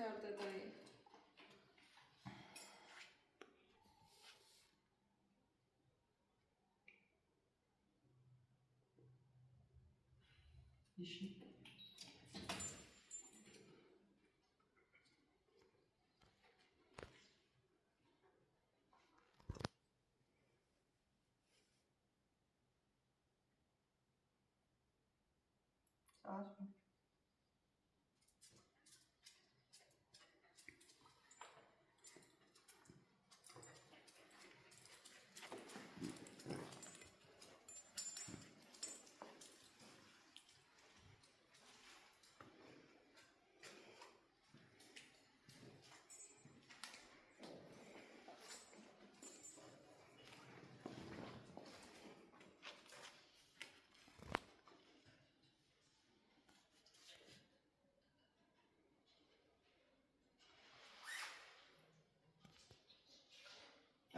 juurde tuli. Saas.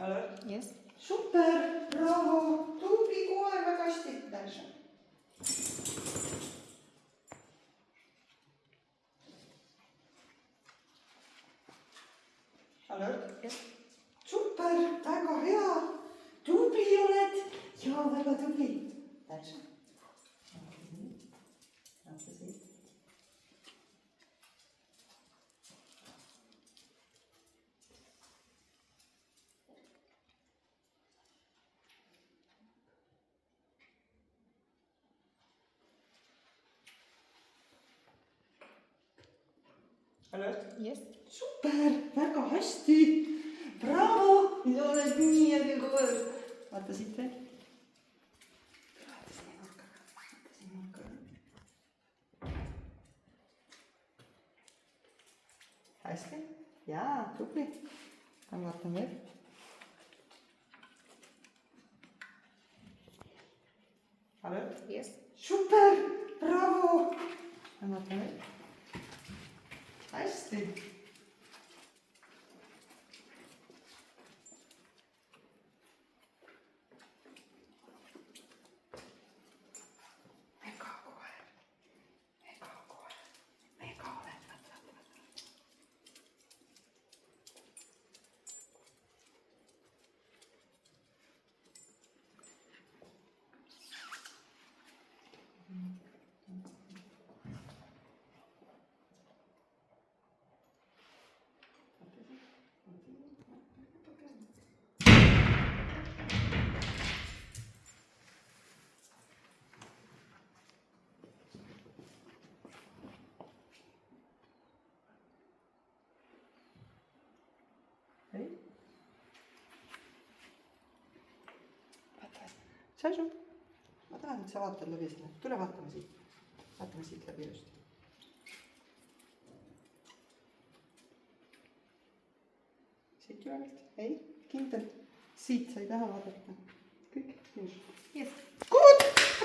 Alert. Yes. Super, bravo, tubli koer, väga hästi. Tähendab. Alert. Yes. Super, väga hea. Tubli oled ja väga tubli. Tähendab. Vaata siit. Alert. Yes. Super, väga hästi. Bravo, sa oled nii äge koer. Vaata siit veel. Vaata siin nurkaga, vaata siin nurkaga. Hästi, jaa, tubli. Vaatan veel. Alert. Yes. Super, bravo. Vaatan veel. Hästi. Mega koer. Mega koer. Mega oled. Vaata. Ei. Vaata. Seisu. Ma tahan, et sa vaatad läbi sinna. Tule vaatame siit. Vaatame siit läbi just. Siit ülevalt. Ei, kindel. Siit sa ei taha vaadata. Kõik. Yes.